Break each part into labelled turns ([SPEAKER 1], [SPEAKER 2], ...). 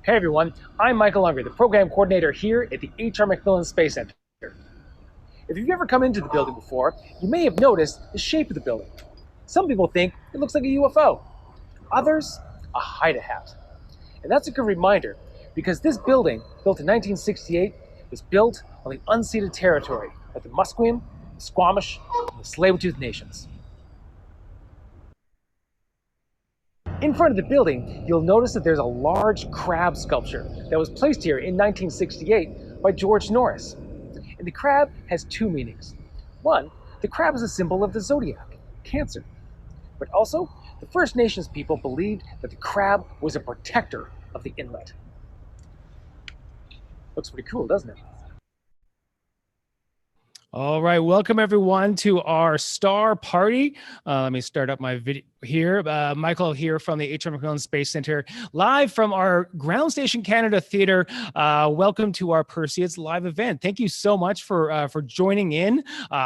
[SPEAKER 1] Hey everyone, I'm Michael Unger, the program coordinator here at the H.R. McMillan Space Center. If you've ever come into the building before, you may have noticed the shape of the building. Some people think it looks like a UFO, others, a hide-a-hat. And that's a good reminder, because this building, built in 1968, was built on the unceded territory of the Musqueam, the Squamish, and the Tsleil-Waututh nations. In front of the building, you'll notice that there's a large crab sculpture that was placed here in 1968 by George Norris. And the crab has two meanings. One, the crab is a symbol of the zodiac, Cancer. But also, the First Nations people believed that the crab was a protector of the inlet. Looks pretty cool, doesn't it?
[SPEAKER 2] All right, welcome everyone to our star party. Let me start up my video here. Michael here from the H.R. McMillan Space Center, live from our Ground Station Canada Theatre. Welcome to our Perseids live event. Thank you so much for joining in.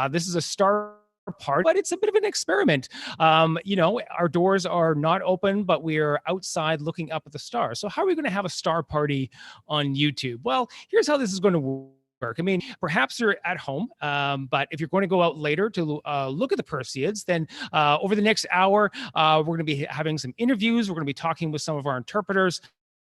[SPEAKER 2] This is a star part, but it's a bit of an experiment. You know, our doors are not open, but we are outside looking up at the stars. So how are we going to have a star party on YouTube? Well, here's how this is going to work. I mean, perhaps you're at home, but if you're going to go out later to look at the Perseids, then over the next hour, we're going to be having some interviews. We're going to be talking with some of our interpreters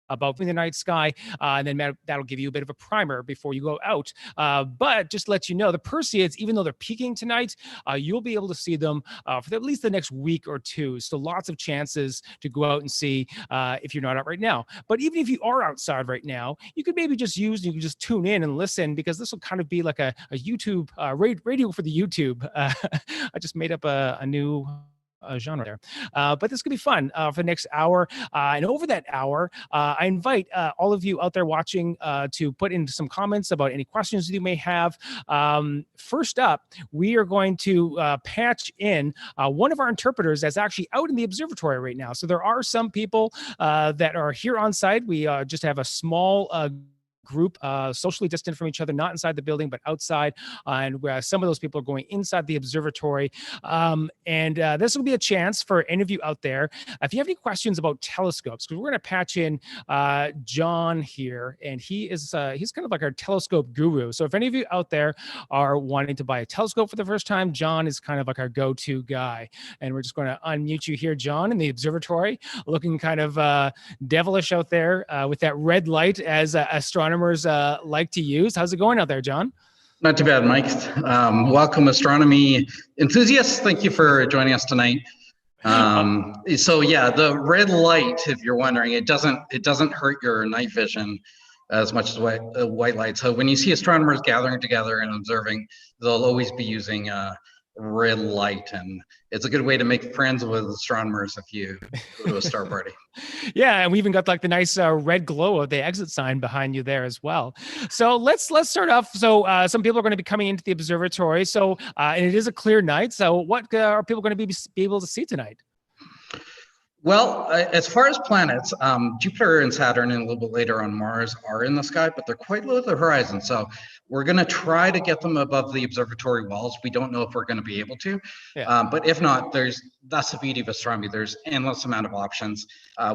[SPEAKER 2] about the night sky, and then that'll give you a bit of a primer before you go out. But just to let you know, the Perseids, even though they're peaking tonight, you'll be able to see them for at least the next week or two. So lots of chances to go out and see if you're not out right now. But even if you are outside right now, you could maybe just you can just tune in and listen, because this will kind of be like a YouTube radio for the YouTube. I just made up a new genre there, but this could be fun for the next hour, and over that hour I invite all of you out there watching to put in some comments about any questions that you may have. First up, we are going to patch in one of our interpreters that's actually out in the observatory right now. So there are some people that are here on site. We just have a small group, socially distant from each other, not inside the building, but outside. And some of those people are going inside the observatory. This will be a chance for any of you out there, if you have any questions about telescopes, because we're going to patch in John here, and he's kind of like our telescope guru. So if any of you out there are wanting to buy a telescope for the first time, John is kind of like our go-to guy. And we're just going to unmute you here, John, in the observatory, looking kind of devilish out there with that red light, as astronomers like to use. How's it going out there, John?
[SPEAKER 3] Not too bad, Mike. Welcome, astronomy enthusiasts. Thank you for joining us tonight. So yeah, the red light, if you're wondering, it doesn't hurt your night vision as much as white light. So when you see astronomers gathering together and observing, they'll always be using red light, and it's a good way to make friends with astronomers if you go to a star party.
[SPEAKER 2] Yeah, and we even got like the nice red glow of the exit sign behind you there as well. So let's start off. So some people are going to be coming into the observatory. So and it is a clear night. So what are people going to be able to see tonight?
[SPEAKER 3] Well, as far as planets, Jupiter and Saturn, and a little bit later on Mars, are in the sky, but they're quite low to the horizon. So we're going to try to get them above the observatory walls. We don't know if we're going to be able to, but if not, that's the beauty of astronomy. There's endless amount of options.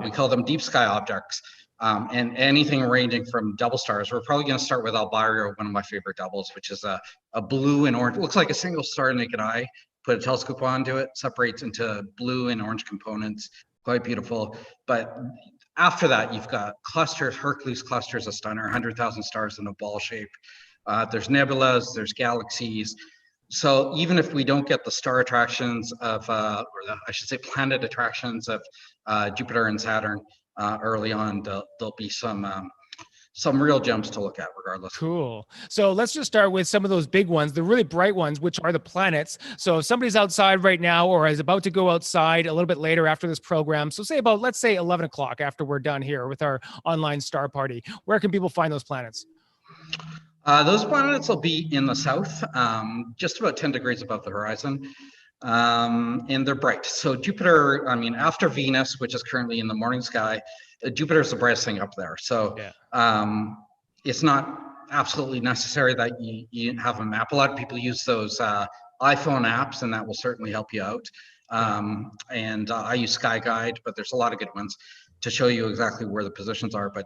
[SPEAKER 3] We call them deep sky objects, and anything ranging from double stars. We're probably going to start with Albario, one of my favorite doubles, which is a blue and orange. It looks like a single star naked eye. Put a telescope onto it, separates into blue and orange components. Quite beautiful. But after that, you've got clusters, Hercules clusters, a stunner, 100,000 stars in a ball shape. There's nebulas, there's galaxies. So even if we don't get the star attractions of, I should say planet attractions of Jupiter and Saturn early on, there'll be some real gems to look at regardless.
[SPEAKER 2] Cool. So let's just start with some of those big ones, the really bright ones, which are the planets. So if somebody's outside right now or is about to go outside a little bit later after this program, so say about, let's say 11 o'clock after we're done here with our online star party, where can people find those planets?
[SPEAKER 3] Those planets will be in the south, just about 10 degrees above the horizon. And they're bright. So Jupiter, I mean, after Venus, which is currently in the morning sky, Jupiter is the brightest thing up there. So it's not absolutely necessary that you have a map. A lot of people use those iPhone apps, and that will certainly help you out. I use Sky Guide, but there's a lot of good ones to show you exactly where the positions are. But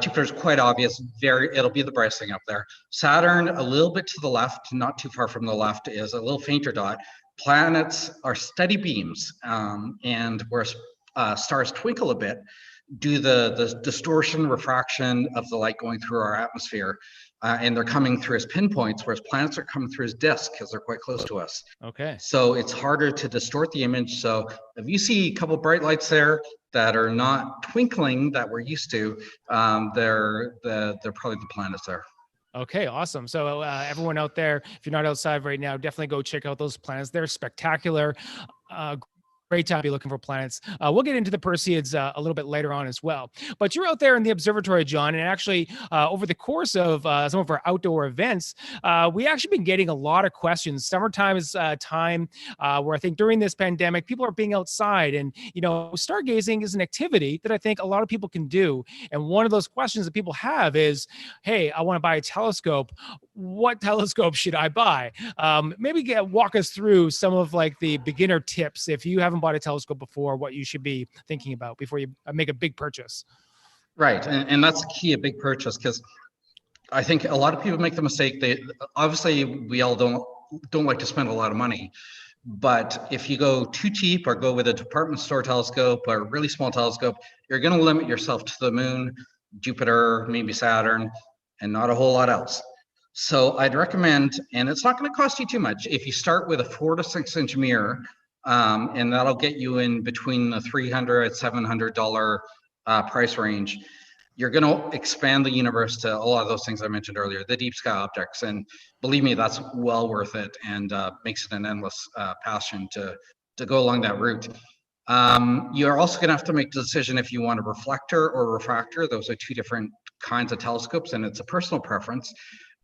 [SPEAKER 3] Jupiter's quite obvious. It'll be the brightest thing up there. Saturn, a little bit to the left, not too far from the left, is a little fainter dot. Planets are steady beams, and where stars twinkle a bit, do the distortion, refraction of the light going through our atmosphere, and they're coming through as pinpoints, whereas planets are coming through as disks because they're quite close to us.
[SPEAKER 2] Okay.
[SPEAKER 3] So it's harder to distort the image. So if you see a couple bright lights there that are not twinkling that we're used to, they're probably the planets there.
[SPEAKER 2] Okay, awesome. So everyone out there, if you're not outside right now, definitely go check out those planets. They're spectacular. Great time to be looking for planets. We'll get into the Perseids a little bit later on as well. But you're out there in the observatory, John, and actually over the course of some of our outdoor events, we actually been getting a lot of questions. Summertime is time where I think during this pandemic, people are being outside, and stargazing is an activity that I think a lot of people can do. And one of those questions that people have is, hey, I want to buy a telescope. What telescope should I buy? Maybe walk us through some of like the beginner tips if you haven't bought a telescope before, what you should be thinking about before you make a big purchase.
[SPEAKER 3] Right, and that's the key, a big purchase, because I think a lot of people make the mistake. We all don't like to spend a lot of money, but if you go too cheap or go with a department store telescope or a really small telescope, you're going to limit yourself to the moon, Jupiter, maybe Saturn, and not a whole lot else. So I'd recommend, and it's not going to cost you too much, if you start with a 4 to 6 inch mirror, and that'll get you in between the $300 $700 price range. You're going to expand the universe to a lot of those things I mentioned earlier, the deep sky objects, and believe me, that's well worth it, and makes it an endless passion to go along that route. You're also going to have to make the decision if you want a reflector or refractor. Those are two different kinds of telescopes, and it's a personal preference.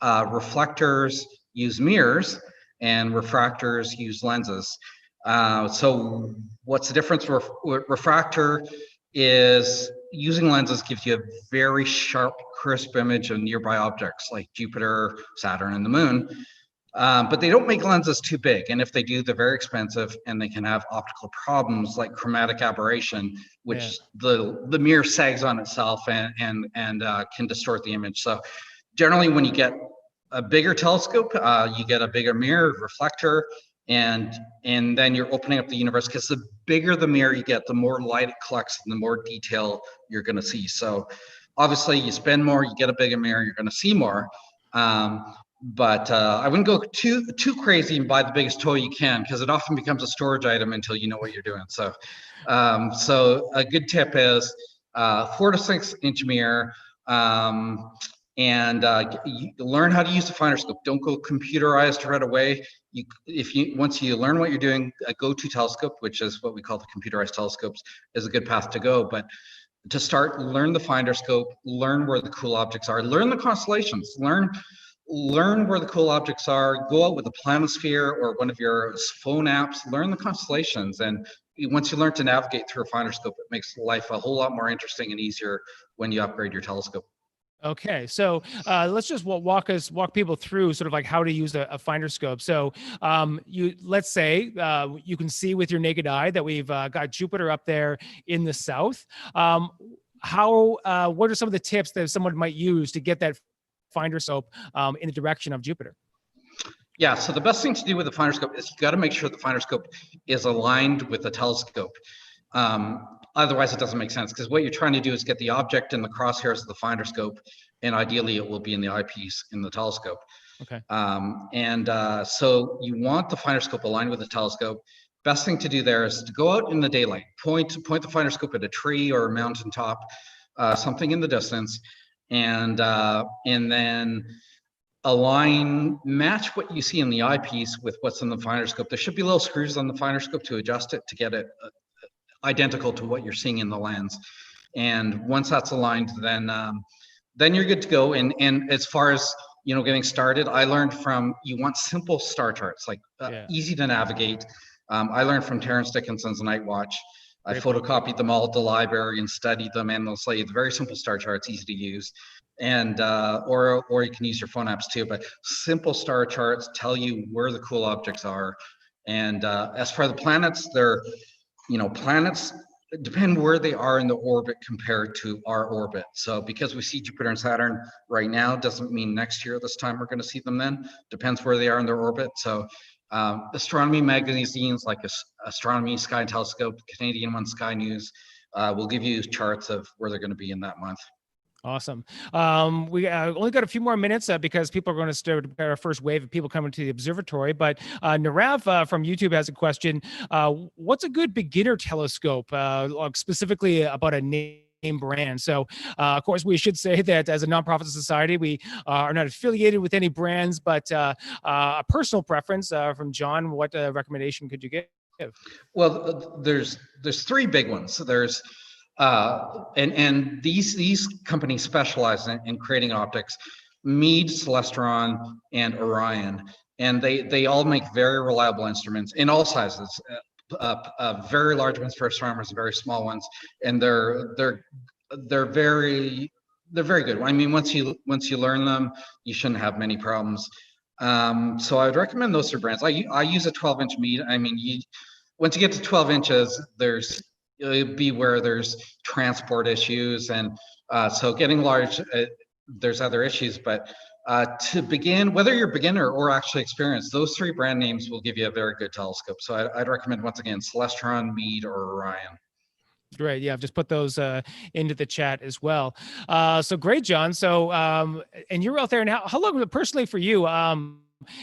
[SPEAKER 3] Reflectors use mirrors, and refractors use lenses. So what's the difference? Refractor is using lenses gives you a very sharp, crisp image of nearby objects like Jupiter, Saturn, and the moon. But they don't make lenses too big, and if they do, they're very expensive, and they can have optical problems like chromatic aberration, which the mirror sags on itself and can distort the image. So generally, when you get a bigger telescope, you get a bigger mirror, reflector, and then you're opening up the universe, because the bigger the mirror you get, the more light it collects and the more detail you're going to see. So obviously you spend more, you get a bigger mirror, you're going to see more. But I wouldn't go too crazy and buy the biggest toy you can, because it often becomes a storage item until you know what you're doing. So so a good tip is 4 to 6 inch mirror, and you learn how to use the finder scope. Don't go computerized right away. Once you learn what you're doing, a go-to telescope, which is what we call the computerized telescopes, is a good path to go. But to start, learn the finder scope, learn where the cool objects are, learn the constellations, learn where the cool objects are. Go out with a planisphere or one of your phone apps, learn the constellations. And once you learn to navigate through a finder scope, it makes life a whole lot more interesting and easier when you upgrade your telescope.
[SPEAKER 2] Okay, so let's just walk people through sort of like how to use a finder scope. So let's say you can see with your naked eye that we've got Jupiter up there in the south. What are some of the tips that someone might use to get that finder scope in the direction of Jupiter?
[SPEAKER 3] Yeah, so the best thing to do with the finder scope is you got to make sure the finder scope is aligned with the telescope. Otherwise, it doesn't make sense, because what you're trying to do is get the object in the crosshairs of the finder scope, and ideally it will be in the eyepiece in the telescope.
[SPEAKER 2] Okay.
[SPEAKER 3] So you want the finder scope aligned with the telescope. Best thing to do there is to go out in the daylight, point the finder scope at a tree or a mountaintop, something in the distance, and then match what you see in the eyepiece with what's in the finder scope. There should be little screws on the finder scope to adjust it to get it identical to what you're seeing in the lens. And once that's aligned, then you're good to go. And as far as getting started, I learned you want simple star charts, like easy to navigate. I learned from Terence Dickinson's Night Watch. I photocopied them all at the library and studied them endlessly. It's very simple star charts, easy to use. And or you can use your phone apps too, but simple star charts tell you where the cool objects are. And as for the planets, they're, planets depend where they are in the orbit compared to our orbit. So because we see Jupiter and Saturn right now, doesn't mean next year this time we're going to see them then. Depends where they are in their orbit. So astronomy magazines like Astronomy, Sky and Telescope, Canadian one, Sky News, will give you charts of where they're going to be in that month.
[SPEAKER 2] Awesome. We only got a few more minutes because people are going to start our first wave of people coming to the observatory. But Narav from YouTube has a question. What's a good beginner telescope, specifically about a name brand? So, of course, we should say that as a nonprofit society, we are not affiliated with any brands, but a personal preference from John. What recommendation could you give?
[SPEAKER 3] Well, there's three big ones. So there's and these companies specialize in creating optics: Meade, Celestron, and Orion, and they all make very reliable instruments in all sizes. Very large ones for astronomers, very small ones, and they're very good. I mean, once you learn them, you shouldn't have many problems. So I would recommend those three brands. I use a 12-inch Meade. I mean, once you get to 12 inches, beware there's transport issues, and so getting large, there's other issues. But to begin, whether you're beginner or actually experienced, those three brand names will give you a very good telescope. So I'd recommend, once again, Celestron, Meade, or Orion. Great.
[SPEAKER 2] Yeah, I've just put those into the chat as well. So great, John. So, and you're out there now. How long, personally for you,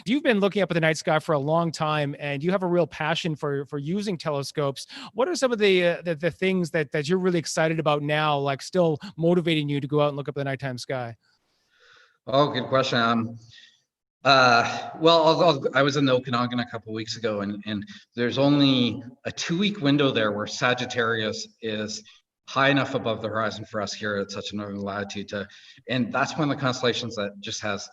[SPEAKER 2] you've been looking up at the night sky for a long time, and you have a real passion for using telescopes. What are some of the things that you're really excited about now, like still motivating you to go out and look up at the nighttime sky?
[SPEAKER 3] Oh, good question. Well, I was in the Okanagan a couple of weeks ago, and there's only a 2-week window there where Sagittarius is high enough above the horizon for us here at such a northern latitude and that's one of the constellations that just has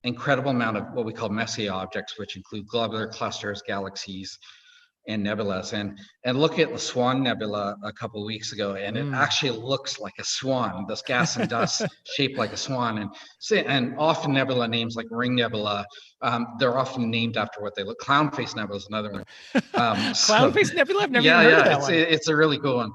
[SPEAKER 3] incredible amount of what we call Messier objects, which include globular clusters, galaxies, and nebulas. And look at the Swan Nebula a couple of weeks ago, and it actually looks like a swan. This gas and dust shaped like a swan. And often nebula names like Ring Nebula, they're often named after what they look. Clownface Nebula is another one.
[SPEAKER 2] Clownface Nebula? I've never even heard of that one.
[SPEAKER 3] It's a really cool one.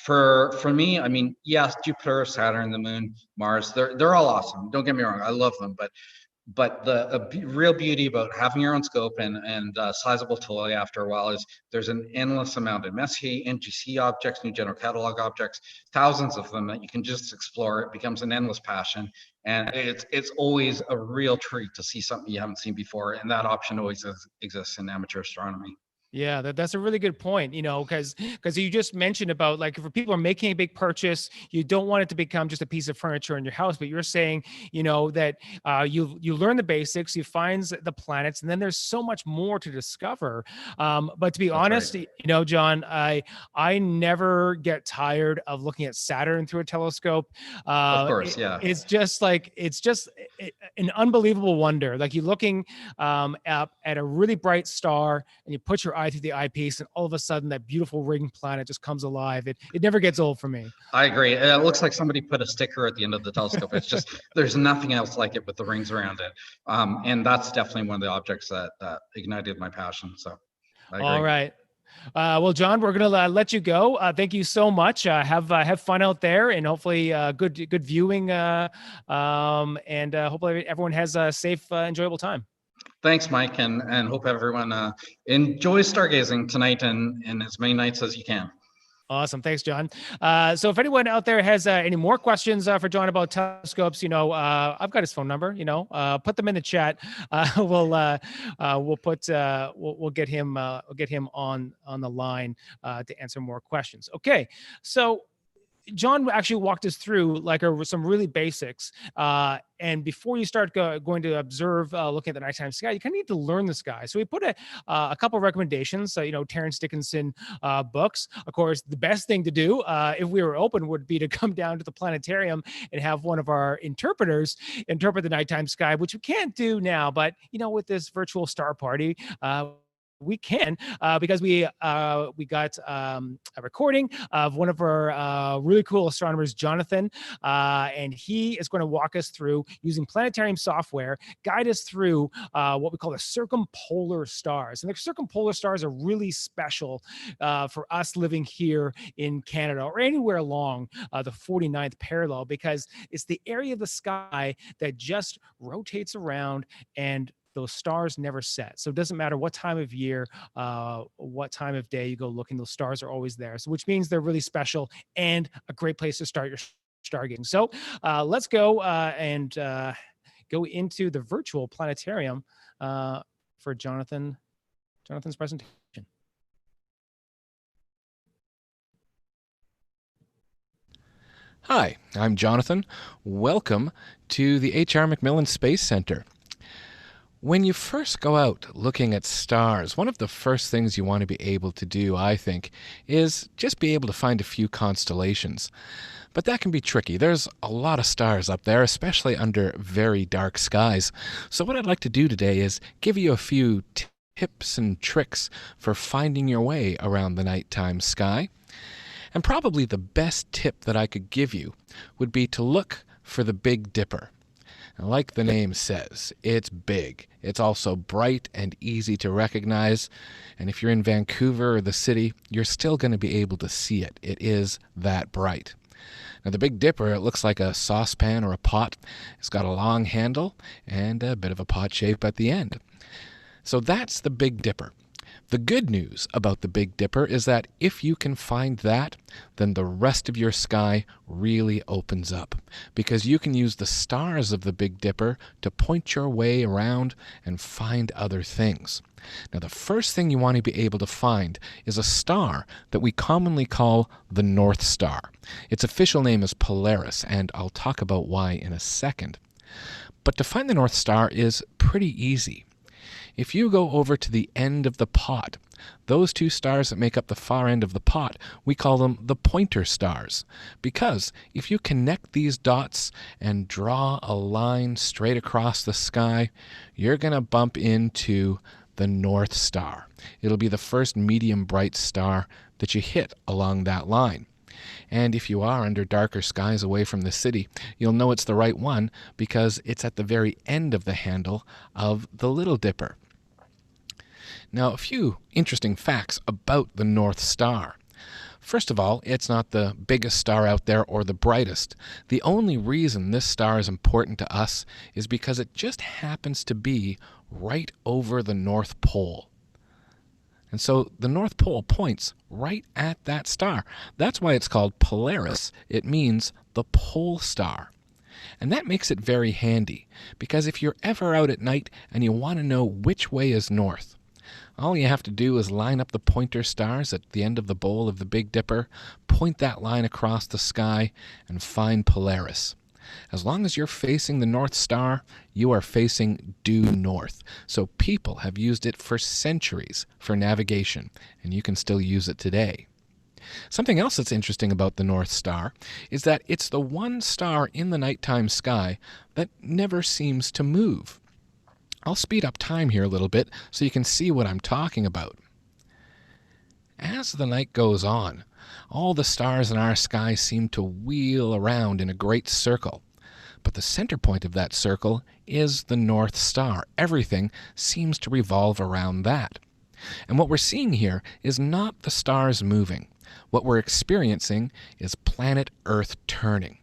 [SPEAKER 3] For me, I mean, yes, Jupiter, Saturn, the Moon, Mars, they're all awesome. Don't get me wrong, I love them. But the real beauty about having your own scope and sizable tool after a while is there's an endless amount of Messier, NGC objects, New General Catalog objects, thousands of them that you can just explore. It becomes an endless passion, and it's always a real treat to see something you haven't seen before, and that option always exists in amateur astronomy.
[SPEAKER 2] Yeah, that's a really good point, because you just mentioned about, like, if people are making a big purchase, you don't want it to become just a piece of furniture in your house, but you're saying, that you learn the basics, you find the planets, and then there's so much more to discover. But to be honest, right, John, I never get tired of looking at Saturn through a telescope.
[SPEAKER 3] Of course, yeah.
[SPEAKER 2] It's just an unbelievable wonder. Like, you're looking up at a really bright star, and you put your eye through the eyepiece, and all of a sudden that beautiful ring planet just comes alive. It never gets old for me.
[SPEAKER 3] I agree. It looks like somebody put a sticker at the end of the telescope. It's just, there's nothing else like it with the rings around it. And that's definitely one of the objects that ignited my passion. So I agree.
[SPEAKER 2] All right. Well, John, we're going to let you go. Thank you so much. Have fun out there, and hopefully good viewing. And hopefully everyone has a safe, enjoyable time.
[SPEAKER 3] Thanks, Mike, and hope everyone enjoys stargazing tonight and as many nights as you can.
[SPEAKER 2] Awesome. Thanks, John. So if anyone out there has any more questions for John about telescopes, I've got his phone number, put them in the chat. We'll get him on the line to answer more questions. Okay. So John actually walked us through some really basics. And before you start going to observe, looking at the nighttime sky, you kind of need to learn the sky. So we put a couple of recommendations. Terrence Dickinson books. Of course, the best thing to do if we were open would be to come down to the planetarium and have one of our interpreters interpret the nighttime sky, which we can't do now. But with this virtual star party, we can because we got a recording of one of our really cool astronomers, Jonathan, and he is going to walk us through using planetarium software, guide us through what we call the circumpolar stars. And the circumpolar stars are really special for us living here in Canada or anywhere along the 49th parallel, because it's the area of the sky that just rotates around and those stars never set. So it doesn't matter what time of year, what time of day you go looking, those stars are always there. So which means they're really special and a great place to start your stargazing. So let's go and go into the virtual planetarium for Jonathan's presentation.
[SPEAKER 4] Hi, I'm Jonathan. Welcome to the H.R. MacMillan Space Center. When you first go out looking at stars, one of the first things you want to be able to do, I think, is just be able to find a few constellations. But that can be tricky. There's a lot of stars up there, especially under very dark skies. So what I'd like to do today is give you a few tips and tricks for finding your way around the nighttime sky. And probably the best tip that I could give you would be to look for the Big Dipper. Now, like the name says, it's big. It's also bright and easy to recognize. And if you're in Vancouver or the city, you're still going to be able to see it. It is that bright. Now, the Big Dipper, it looks like a saucepan or a pot. It's got a long handle and a bit of a pot shape at the end. So that's the Big Dipper. The good news about the Big Dipper is that if you can find that, then the rest of your sky really opens up, because you can use the stars of the Big Dipper to point your way around and find other things. Now, the first thing you want to be able to find is a star that we commonly call the North Star. Its official name is Polaris, and I'll talk about why in a second. But to find the North Star is pretty easy. If you go over to the end of the pot, those two stars that make up the far end of the pot, we call them the pointer stars. Because if you connect these dots and draw a line straight across the sky, you're going to bump into the North Star. It'll be the first medium bright star that you hit along that line. And if you are under darker skies away from the city, you'll know it's the right one because it's at the very end of the handle of the Little Dipper. Now, a few interesting facts about the North Star. First of all, it's not the biggest star out there or the brightest. The only reason this star is important to us is because it just happens to be right over the North Pole. And so the North Pole points right at that star. That's why it's called Polaris. It means the pole star. And that makes it very handy, because if you're ever out at night and you want to know which way is north, all you have to do is line up the pointer stars at the end of the bowl of the Big Dipper, point that line across the sky, and find Polaris. As long as you're facing the North Star, you are facing due north. So people have used it for centuries for navigation, and you can still use it today. Something else that's interesting about the North Star is that it's the one star in the nighttime sky that never seems to move. I'll speed up time here a little bit so you can see what I'm talking about. As the night goes on, all the stars in our sky seem to wheel around in a great circle. But the center point of that circle is the North Star. Everything seems to revolve around that. And what we're seeing here is not the stars moving. What we're experiencing is planet Earth turning.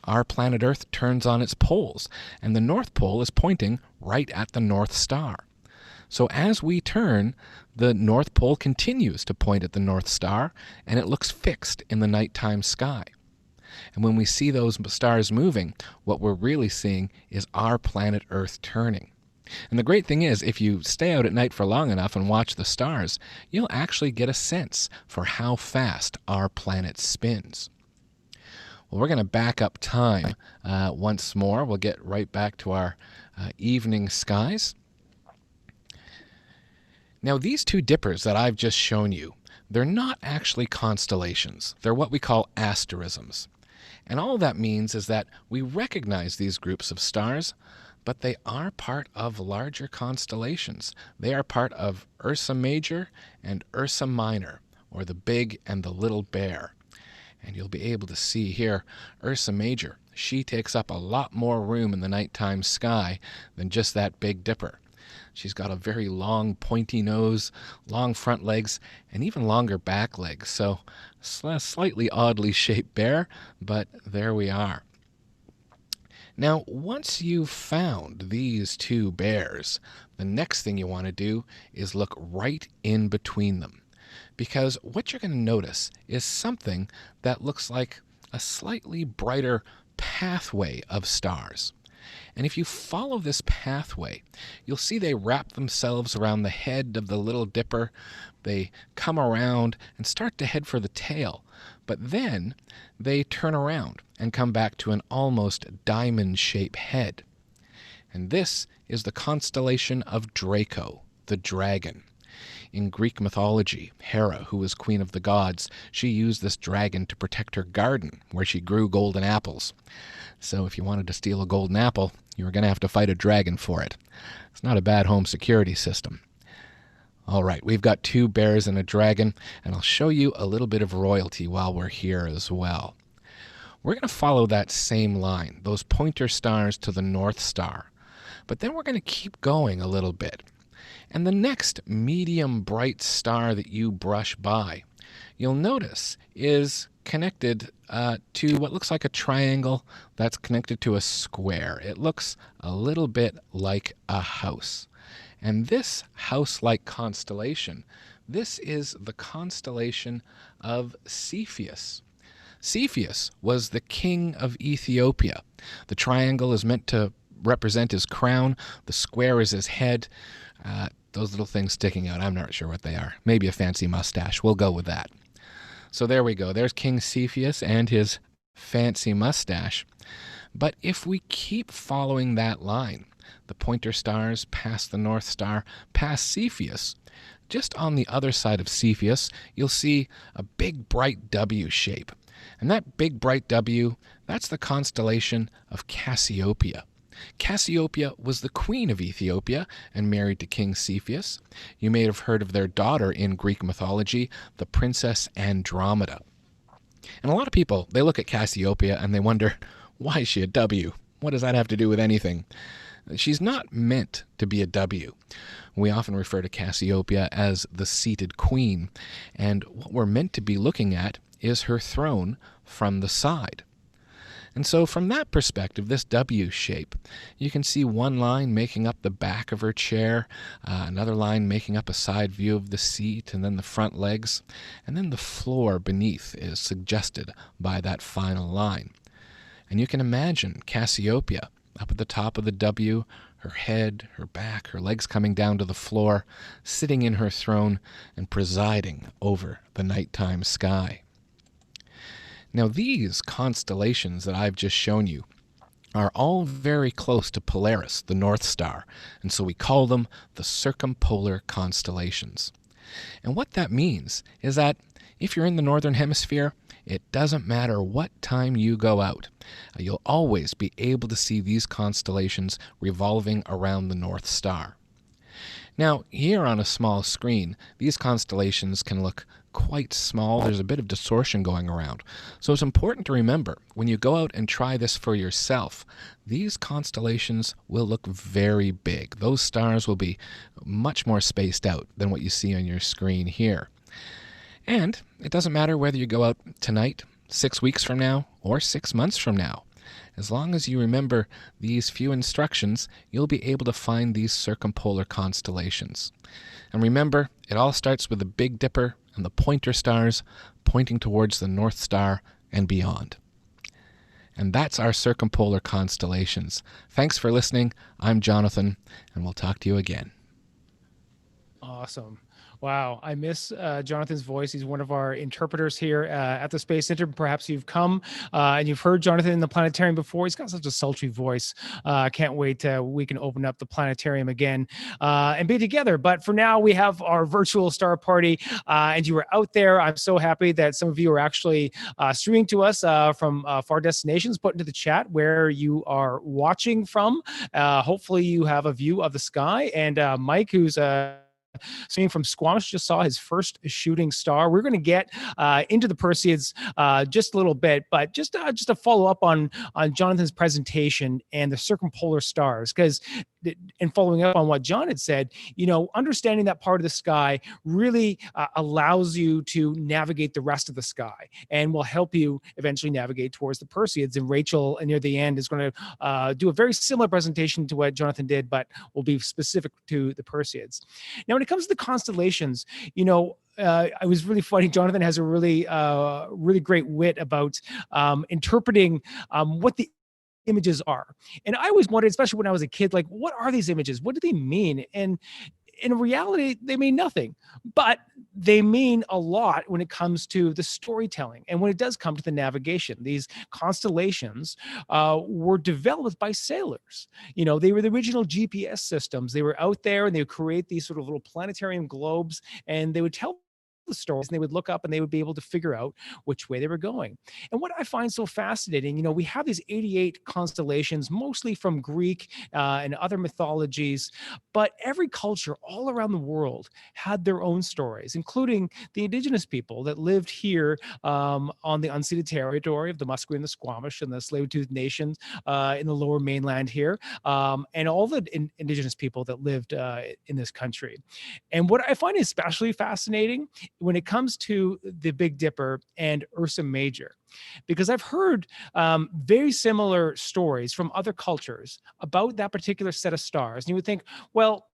[SPEAKER 4] Our planet Earth turns on its poles, and the North Pole is pointing right at the North Star. So as we turn, the North Pole continues to point at the North Star, and it looks fixed in the nighttime sky. And when we see those stars moving, what we're really seeing is our planet Earth turning. And the great thing is, if you stay out at night for long enough and watch the stars, you'll actually get a sense for how fast our planet spins. Well, we're going to back up time once more. We'll get right back to our evening skies. Now, these two dippers that I've just shown you, they're not actually constellations. They're what we call asterisms. And all that means is that we recognize these groups of stars, but they are part of larger constellations. They are part of Ursa Major and Ursa Minor, or the Big and the Little Bear. And you'll be able to see here Ursa Major. She takes up a lot more room in the nighttime sky than just that Big Dipper. She's got a very long pointy nose, long front legs, and even longer back legs. So slightly oddly shaped bear, but there we are. Now, once you've found these two bears, the next thing you want to do is look right in between them. Because what you're going to notice is something that looks like a slightly brighter pathway of stars. And if you follow this pathway, you'll see they wrap themselves around the head of the Little Dipper. They come around and start to head for the tail. But then they turn around and come back to an almost diamond-shaped head. And this is the constellation of Draco, the dragon. In Greek mythology, Hera, who was queen of the gods, she used this dragon to protect her garden, where she grew golden apples. So if you wanted to steal a golden apple, you were going to have to fight a dragon for it. It's not a bad home security system. All right, we've got two bears and a dragon, and I'll show you a little bit of royalty while we're here as well. We're going to follow that same line, those pointer stars to the North Star. But then we're going to keep going a little bit. And the next medium bright star that you brush by, you'll notice is connected to what looks like a triangle that's connected to a square. It looks a little bit like a house. And this house-like constellation, this is the constellation of Cepheus. Cepheus was the king of Ethiopia. The triangle is meant to represent his crown. The square is his head. Those little things sticking out, I'm not sure what they are. Maybe a fancy mustache. We'll go with that. So there we go. There's King Cepheus and his fancy mustache. But if we keep following that line, the pointer stars past the North Star, past Cepheus, just on the other side of Cepheus, you'll see a big bright W shape. And that big bright W, that's the constellation of Cassiopeia. Cassiopeia was the queen of Ethiopia and married to King Cepheus. You may have heard of their daughter in Greek mythology, the Princess Andromeda. And a lot of people, they look at Cassiopeia and they wonder, why is she a W? What does that have to do with anything? She's not meant to be a W. We often refer to Cassiopeia as the seated queen, and what we're meant to be looking at is her throne from the side. And so from that perspective, this W shape, you can see one line making up the back of her chair, another line making up a side view of the seat, and then the front legs, and then the floor beneath is suggested by that final line. And you can imagine Cassiopeia up at the top of the W, her head, her back, her legs coming down to the floor, sitting in her throne and presiding over the nighttime sky. Now these constellations that I've just shown you are all very close to Polaris, the North Star, and so we call them the circumpolar constellations. And what that means is that if you're in the Northern Hemisphere, it doesn't matter what time you go out. You'll always be able to see these constellations revolving around the North Star. Now, here on a small screen, these constellations can look quite small. There's a bit of distortion going around. So it's important to remember, when you go out and try this for yourself, these constellations will look very big. Those stars will be much more spaced out than what you see on your screen here. And it doesn't matter whether you go out tonight, 6 weeks from now, or 6 months from now. As long as you remember these few instructions, you'll be able to find these circumpolar constellations. And remember, it all starts with the Big Dipper and the pointer stars pointing towards the North Star and beyond. And that's our circumpolar constellations. Thanks for listening. I'm Jonathan, and we'll talk to you again.
[SPEAKER 2] Awesome. Wow, I miss Jonathan's voice. He's one of our interpreters here at the Space Center. Perhaps you've come and you've heard Jonathan in the planetarium before. He's got such a sultry voice. Can't wait till we can open up the planetarium again and be together. But for now, we have our virtual star party, and you were out there. I'm so happy that some of you are actually streaming to us from far destinations. Put into the chat where you are watching from. Hopefully, you have a view of the sky. And Mike, who's seeing from Squamish, just saw his first shooting star. We're going to get into the Perseids just a little bit, but just to follow up on Jonathan's presentation and the circumpolar stars, because and following up on what John had said, understanding that part of the sky really allows you to navigate the rest of the sky and will help you eventually navigate towards the Perseids. And Rachel, near the end, is going to do a very similar presentation to what Jonathan did, but will be specific to the Perseids. Now, when it comes to the constellations, I was really funny. Jonathan has a really great wit about interpreting what the images are. And I always wondered, especially when I was a kid, like, what are these images? What do they mean? And in reality, they mean nothing, but they mean a lot when it comes to the storytelling. And when it does come to the navigation, these constellations were developed by sailors. They were the original GPS systems. They were out there and they would create these sort of little planetarium globes, and they would tell the stories, and they would look up and they would be able to figure out which way they were going. And what I find so fascinating, we have these 88 constellations, mostly from Greek and other mythologies, but every culture all around the world had their own stories, including the indigenous people that lived here on the unceded territory of the Musqueam and the Squamish and the Tsleil-Waututh nations in the lower mainland here, and all the indigenous people that lived in this country. And what I find especially fascinating when it comes to the Big Dipper and Ursa Major, because I've heard very similar stories from other cultures about that particular set of stars. And you would think, well,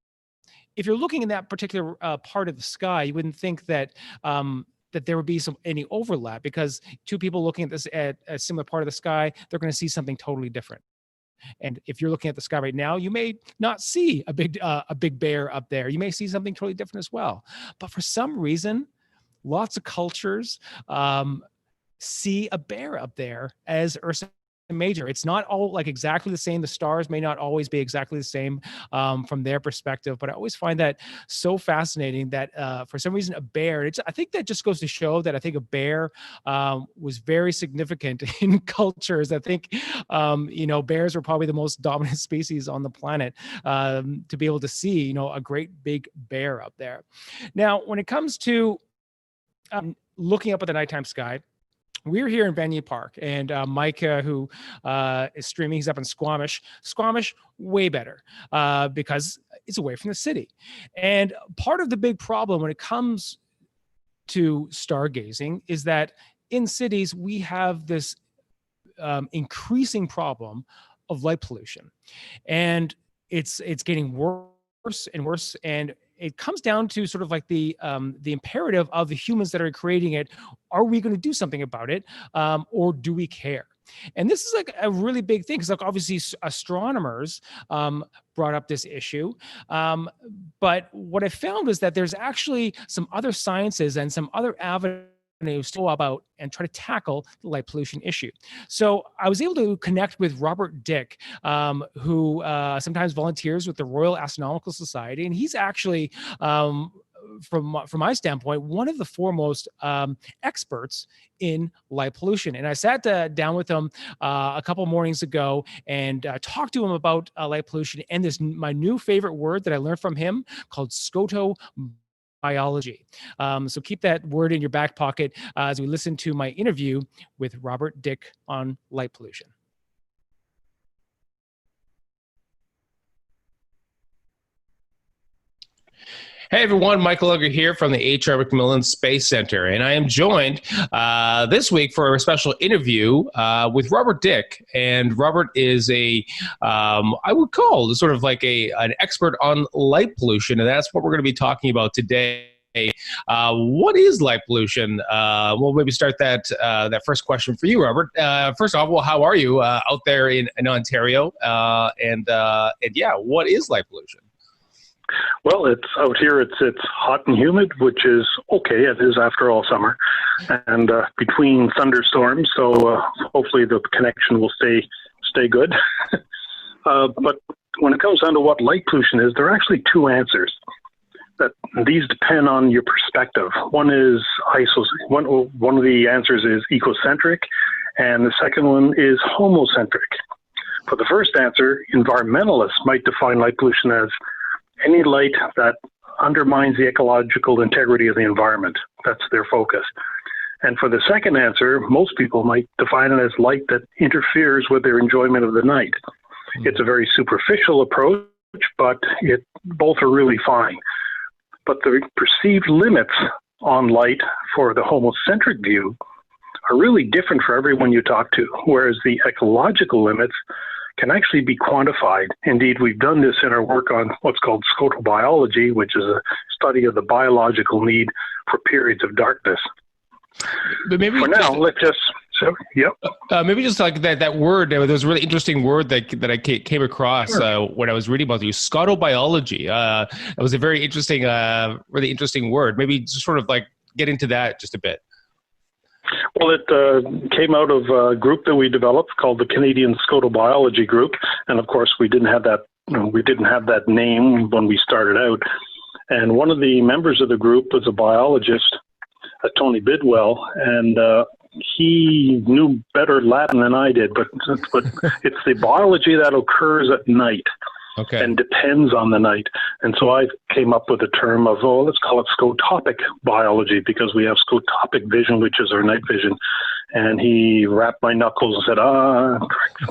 [SPEAKER 2] if you're looking in that particular part of the sky, you wouldn't think that that there would be any overlap, because two people looking at a similar part of the sky, they're going to see something totally different. And if you're looking at the sky right now, you may not see a big bear up there. You may see something totally different as well. But for some reason, lots of cultures see a bear up there as Ursa Major. It's not all like exactly the same. The stars may not always be exactly the same from their perspective, but I always find that so fascinating that for some reason a bear, I think that just goes to show that I think a bear was very significant in cultures. I think, bears were probably the most dominant species on the planet to be able to see, a great big bear up there. Now, when it comes to looking up at the nighttime sky, we're here in Vanier Park, and Mike, who is streaming, he's up in Squamish. Squamish, way better because it's away from the city. And part of the big problem when it comes to stargazing is that in cities, we have this increasing problem of light pollution. And it's getting worse and worse. And it comes down to sort of like the imperative of the humans that are creating it. Are we going to do something about it, or do we care? And this is like a really big thing, because like obviously astronomers brought up this issue. But what I found was that there's actually some other sciences and some other avenues to go about and try to tackle the light pollution issue. So I was able to connect with Robert Dick, who sometimes volunteers with the Royal Astronomical Society, and he's actually, from my standpoint, one of the foremost experts in light pollution. And I sat down with him a couple mornings ago and talked to him about light pollution and my new favorite word that I learned from him called scotobiology. So keep that word in your back pocket as we listen to my interview with Robert Dick on light pollution. Hey everyone, Michael Unger here from the H.R. McMillan Space Center, and I am joined this week for a special interview with Robert Dick. And Robert is I would call sort of like an expert on light pollution, and that's what we're going to be talking about today. What is light pollution? We'll maybe start that first question for you, Robert. First off, well, how are you out there in Ontario? And yeah, what is light pollution?
[SPEAKER 5] Well, it's out here. It's hot and humid, which is okay. It is after all summer, and between thunderstorms. So hopefully the connection will stay good. But when it comes down to what light pollution is, there are actually two answers. That these depend on your perspective. One is one of the answers is ecocentric, and the second one is homocentric. For the first answer, environmentalists might define light pollution as any light that undermines the ecological integrity of the environment. That's their focus. And for the second answer, most people might define it as light that interferes with their enjoyment of the night. It's a very superficial approach, but both are really fine. But the perceived limits on light for the homocentric view are really different for everyone you talk to, whereas the ecological limits can actually be quantified. Indeed, we've done this in our work on what's called scotobiology, which is a study of the biological need for periods of darkness.
[SPEAKER 2] But maybe
[SPEAKER 5] for now, let's just... So, yep.
[SPEAKER 2] Maybe just like that word, there was a really interesting word that I came across when I was reading about you, scotobiology. It was a very interesting, really interesting word. Maybe just sort of like get into that just a bit.
[SPEAKER 5] Well, it came out of a group that we developed called the Canadian Scotobiology Group, and of course we didn't have that name when we started out. And one of the members of the group was a biologist, Tony Bidwell, and he knew better Latin than I did, but it's the biology that occurs at night. Okay. And depends on the night. And so I came up with a term of, let's call it scotopic biology, because we have scotopic vision, which is our night vision. And he rapped my knuckles and said,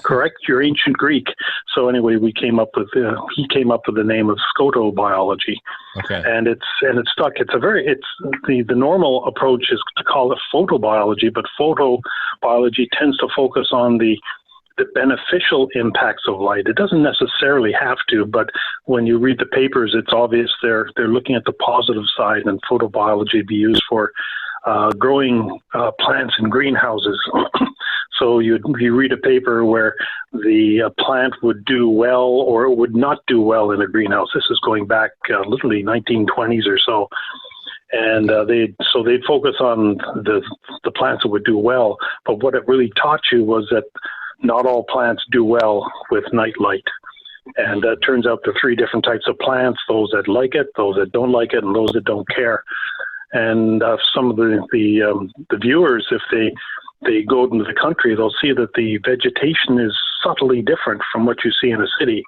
[SPEAKER 5] correct your ancient Greek. So anyway, he came up with the name of scotobiology. Okay. And it's stuck. The normal approach is to call it photobiology, but photobiology tends to focus on the beneficial impacts of light. It doesn't necessarily have to, but when you read the papers, it's obvious they're looking at the positive side, and photobiology be used for growing plants in greenhouses. So you read a paper where the plant would do well or it would not do well in a greenhouse. This is going back literally 1920s or so. And they'd focus on the plants that would do well. But what it really taught you was that not all plants do well with night light. And it turns out there are three different types of plants: those that like it, those that don't like it, and those that don't care. And some of the viewers, if they go into the country, they'll see that the vegetation is subtly different from what you see in a city.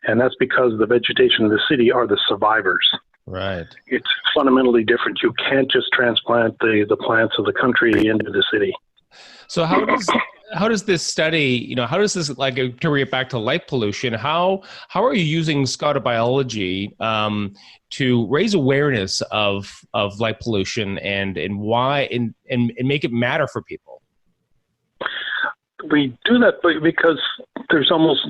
[SPEAKER 5] And that's because the vegetation of the city are the survivors. Right. It's fundamentally different. You can't just transplant the plants of the country into the city.
[SPEAKER 2] So how does this study, how does this, like, to bring it back to light pollution, how are you using scotobiology to raise awareness of light pollution and why and make it matter for people?
[SPEAKER 5] We do that because there's almost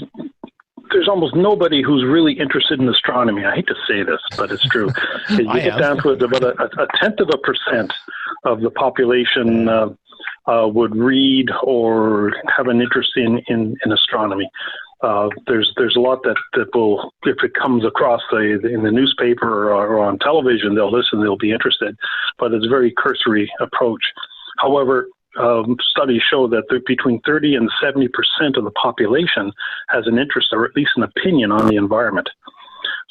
[SPEAKER 5] nobody who's really interested in astronomy. I hate to say this, but it's true. You get down to about a 1/10% of the population would read or have an interest in astronomy. There's a lot that will, if it comes across in the newspaper or on television, they'll listen, they'll be interested, but it's a very cursory approach. However, studies show that between 30 and 70% of the population has an interest or at least an opinion on the environment.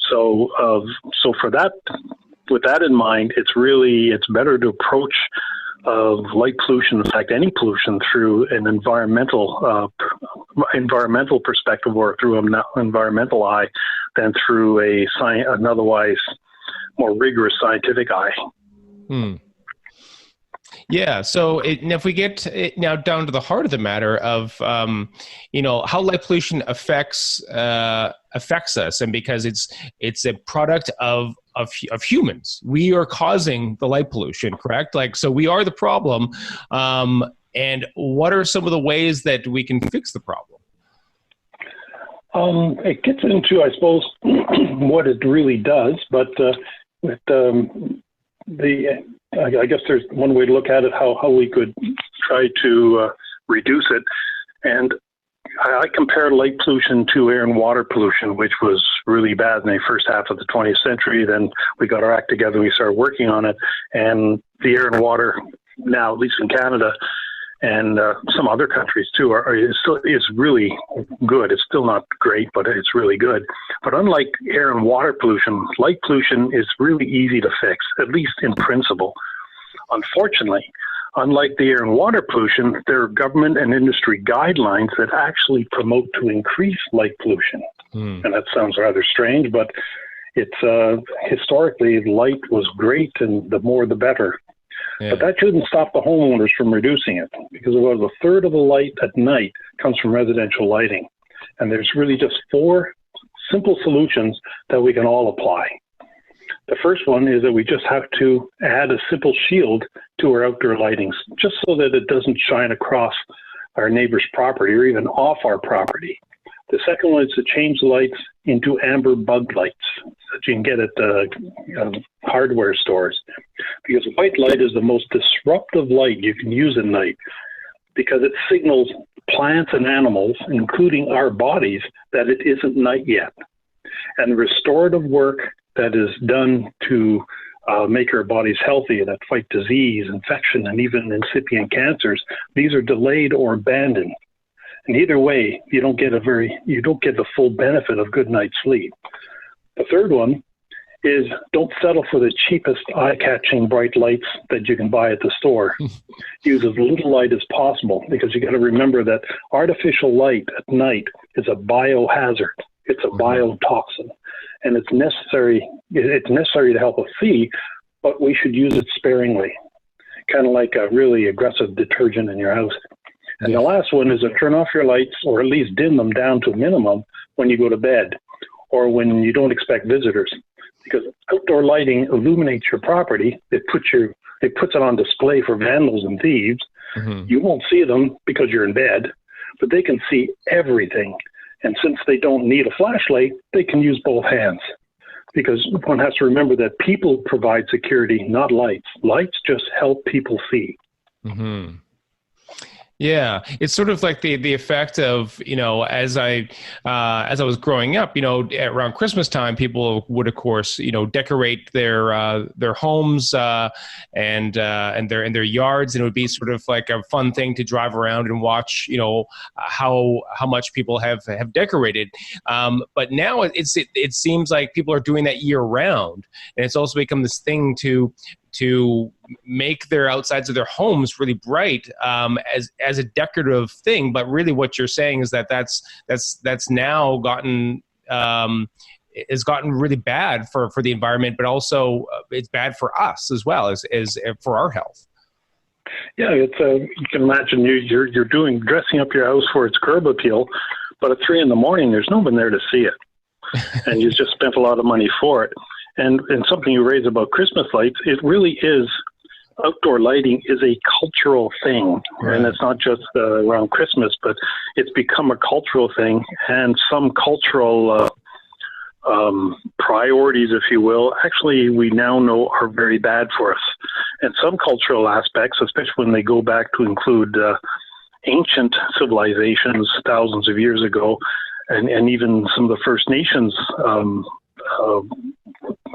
[SPEAKER 5] So for that, with that in mind, it's better to approach light pollution, in fact, any pollution, through an environmental perspective or through an environmental eye than through an otherwise more rigorous scientific eye.
[SPEAKER 2] Hmm. Yeah. So if we get now down to the heart of the matter of, how light pollution affects us, and because it's a product of humans, we are causing the light pollution, correct? Like, so we are the problem. And what are some of the ways that we can fix the problem?
[SPEAKER 5] It gets into, I suppose, what it really does, but I guess there's one way to look at it, how we could try to reduce it. And I compare light pollution to air and water pollution, which was really bad in the first half of the 20th century. Then we got our act together, we started working on it, and the air and water now, at least in Canada and some other countries too, is really good. It's still not great, but it's really good. But unlike air and water pollution, light pollution is really easy to fix, at least in principle. Unfortunately, unlike the air and water pollution, there are government and industry guidelines that actually promote to increase light pollution. And that sounds rather strange, but it's historically light was great, and the more the better.
[SPEAKER 4] Yeah.
[SPEAKER 5] But that shouldn't stop the homeowners from reducing it, because about a third of the light at night comes from residential lighting. And there's really just 4 simple solutions that we can all apply. The first one is that we just have to add a simple shield to our outdoor lightings, just so that it doesn't shine across our neighbor's property or even off our property. The second one is to change the lights into amber bug lights that you can get at hardware stores, because white light is the most disruptive light you can use at night, because it signals plants and animals, including our bodies, that it isn't night yet. And restorative work that is done to make our bodies healthy and that fight disease, infection, and even incipient cancers, these are delayed or abandoned. And either way, you don't get the full benefit of good night's sleep. The third one is don't settle for the cheapest eye-catching bright lights that you can buy at the store. Use as little light as possible, because you got to remember that artificial light at night is a biohazard. It's a biotoxin, and it's necessary to help us see, but we should use it sparingly, kind of like a really aggressive detergent in your house. And the last one is to turn off your lights, or at least dim them down to a minimum when you go to bed or when you don't expect visitors. Because outdoor lighting illuminates your property. It puts it on display for vandals and thieves. You won't see them because you're in bed, but they can see everything. And since they don't need a flashlight, they can use both hands. Because one has to remember that people provide security, not lights. Lights just help people see.
[SPEAKER 2] Yeah, it's sort of like the effect of, as I was growing up, around Christmas time, people would, of course, decorate their homes and their yards, and it would be sort of like a fun thing to drive around and watch, how much people have decorated. But now it seems like people are doing that year round, and it's also become this thing to make their outsides of their homes really bright as a decorative thing. But really what you're saying is that's now gotten really bad for the environment, but also it's bad for us as well as for our health.
[SPEAKER 5] Yeah, it's you can imagine you're dressing up your house for its curb appeal, but at 3 a.m, there's no one there to see it, and you just spent a lot of money for it. And something you raise about Christmas lights, it really is, outdoor lighting is a cultural thing. Right. And it's not just around Christmas, but it's become a cultural thing. And some cultural priorities, if you will, actually we now know are very bad for us. And some cultural aspects, especially when they go back to include ancient civilizations thousands of years ago, and even some of the First Nations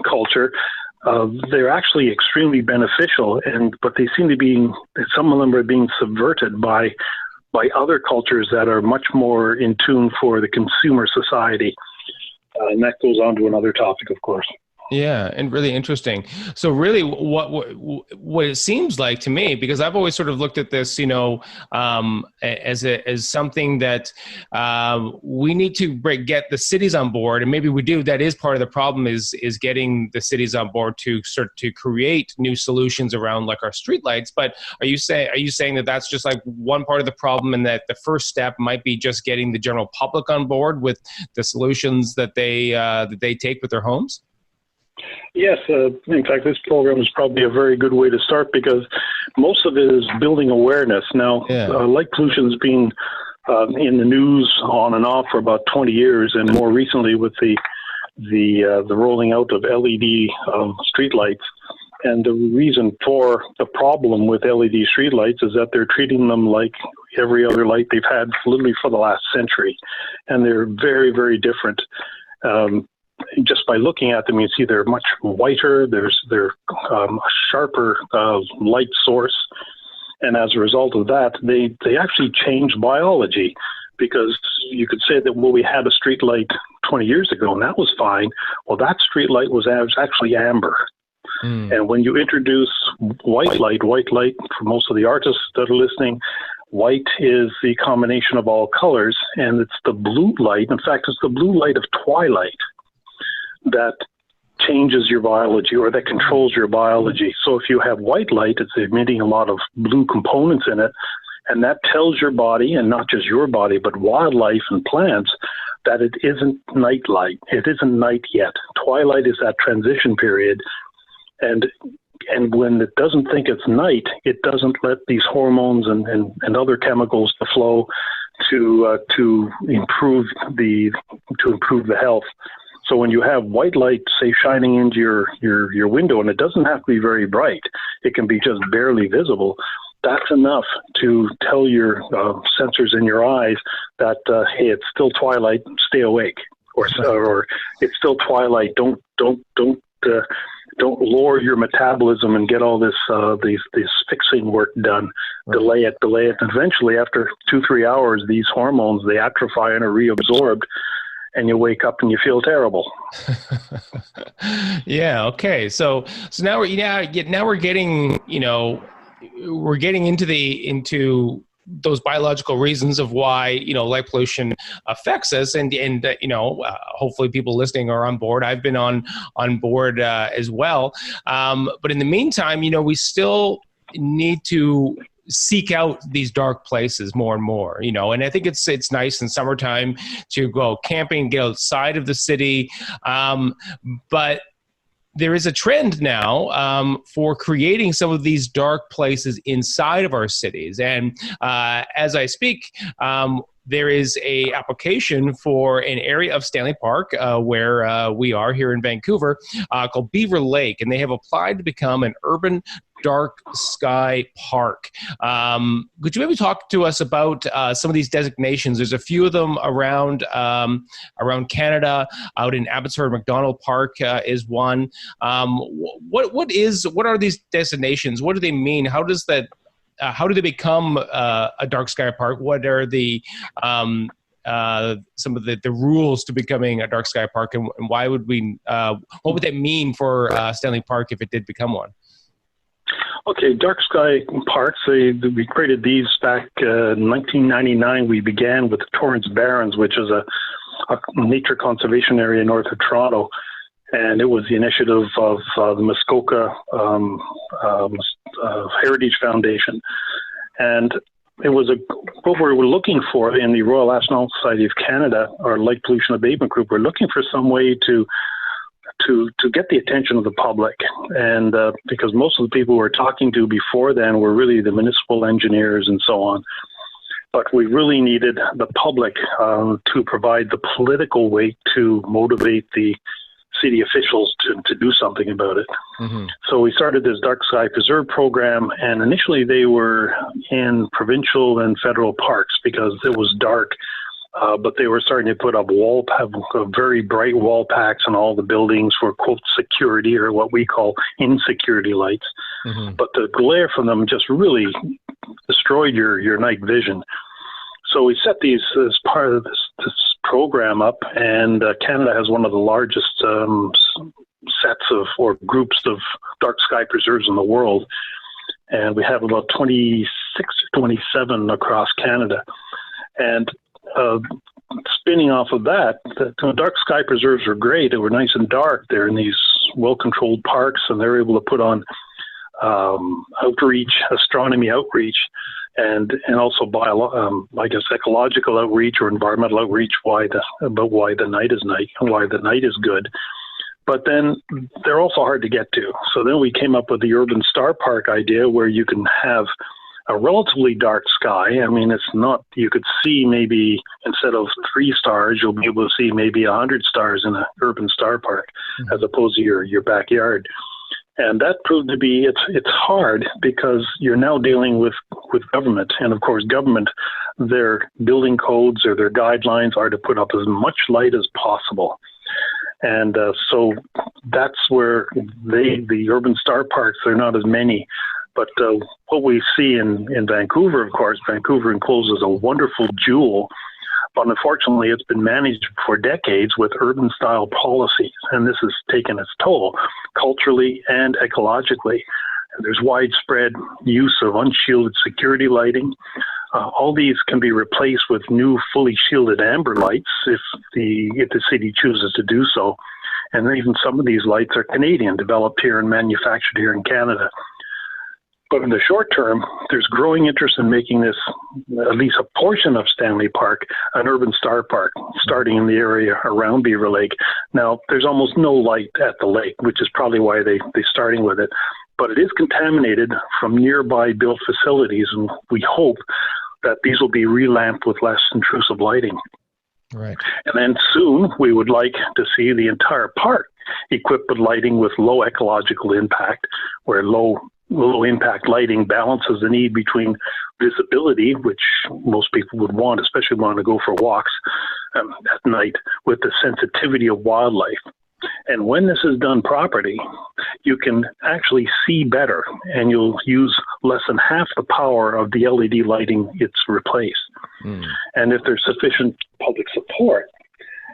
[SPEAKER 5] culture, they're actually extremely beneficial, but they seem to be, some of them are being subverted by other cultures that are much more in tune for the consumer society, and that goes on to another topic, of course.
[SPEAKER 2] Yeah, and really interesting. So really what it seems like to me, because I've always sort of looked at this, as something that we need to get the cities on board, and maybe we do. That is part of the problem is getting the cities on board to start to create new solutions around like our streetlights. But are you saying that that's just like one part of the problem, and that the first step might be just getting the general public on board with the solutions that they take with their homes?
[SPEAKER 5] Yes, in fact, this program is probably a very good way to start, because most of it is building awareness. Now, light pollution has been in the news on and off for about 20 years, and more recently with the rolling out of LED streetlights, And the reason for the problem with LED streetlights is that they're treating them like every other light they've had literally for the last century. And they're very, very different. Just by looking at them, you see they're much whiter, they're a sharper light source. And as a result of that, they actually change biology, because you could say that, well, we had a street light 20 years ago and that was fine. Well, that street light was actually amber. And when you introduce white light, for most of the artists that are listening, white is the combination of all colors, and it's the blue light. In fact, it's the blue light of twilight that changes your biology, or that controls your biology. So if you have white light, it's emitting a lot of blue components in it, and that tells your body, and not just your body, but wildlife and plants, that it isn't night light. It isn't night yet. Twilight is that transition period. And when it doesn't think it's night, it doesn't let these hormones and other chemicals to flow to improve the health. So when you have white light, say, shining into your window, and it doesn't have to be very bright, it can be just barely visible, that's enough to tell your sensors in your eyes that, hey, it's still twilight, stay awake, or it's still twilight, don't lower your metabolism and get all this fixing work done. Delay it. And eventually, after 2-3 hours, these hormones, they atrophy and are reabsorbed, and you wake up and you feel terrible.
[SPEAKER 2] Yeah. Okay. So now we're getting, we're getting into those biological reasons of why, light pollution affects us. And hopefully people listening are on board. I've been on board as well. But in the meantime, we still need to seek out these dark places more and more, and I think it's nice in summertime to go camping, get outside of the city. But there is a trend now for creating some of these dark places inside of our cities. And as I speak, there is a application for an area of Stanley Park where we are here in Vancouver called Beaver Lake, and they have applied to become an urban dark sky park. Could you maybe talk to us about some of these designations? There's a few of them around Canada. Out in Abbotsford, McDonald Park is one. What are these designations? What do they mean? How do they become a dark sky park? What are the some of the rules to becoming a dark sky park, and why would what would that mean for Stanley Park if it did become one?
[SPEAKER 5] Okay, dark sky parks, we created these back in 1999. We began with the Torrance Barrens, which is a nature conservation area north of Toronto. And it was the initiative of the Muskoka Heritage Foundation. And it was what we were looking for in the Royal Astronautical Society of Canada, our Light Pollution Abatement Group. We're looking for some way to get the attention of the public. And because most of the people we were talking to before then were really the municipal engineers and so on. But we really needed the public to provide the political weight to motivate the city officials to do something about it. Mm-hmm. So we started this Dark Sky Preserve program, and initially they were in provincial and federal parks because it was dark. But they were starting to put up very bright wall packs on all the buildings for, quote, security, or what we call insecurity lights. Mm-hmm. But the glare from them just really destroyed your night vision. So we set these as part of this program up, and Canada has one of the largest sets of, or groups of, dark sky preserves in the world. And we have about 26 or 27 across Canada. And spinning off of that, the dark sky preserves are great. They were nice and dark. They're in these well-controlled parks, and they're able to put on outreach, astronomy outreach, and also ecological outreach or environmental outreach about why the night is night and why the night is good. But then they're also hard to get to. So then we came up with the urban star park idea, where you can have a relatively dark sky. I mean, it's not, you could see maybe instead of 3 stars, you'll be able to see maybe 100 stars in an urban star park, mm-hmm. as opposed to your backyard. And that proved to be, it's hard because you're now dealing with government. And of course, government, their building codes or their guidelines are to put up as much light as possible. And so that's where the urban star parks, they're not as many. But what we see in Vancouver, of course, Vancouver encloses a wonderful jewel. But unfortunately, it's been managed for decades with urban-style policies, and this has taken its toll culturally and ecologically. And there's widespread use of unshielded security lighting. All these can be replaced with new fully shielded amber lights if the city chooses to do so. And even some of these lights are Canadian, developed here and manufactured here in Canada. But in the short term, there's growing interest in making this, at least a portion of Stanley Park, an urban star park, starting in the area around Beaver Lake. Now, there's almost no light at the lake, which is probably why they're starting with it. But it is contaminated from nearby built facilities, and we hope that these will be relamped with less intrusive lighting.
[SPEAKER 2] Right.
[SPEAKER 5] And then soon, we would like to see the entire park equipped with lighting with low ecological impact, where low impact lighting balances the need between visibility, which most people would want, especially want to go for walks at night, with the sensitivity of wildlife. And when this is done properly, you can actually see better, and you'll use less than half the power of the LED lighting it's replaced. And if there's sufficient public support,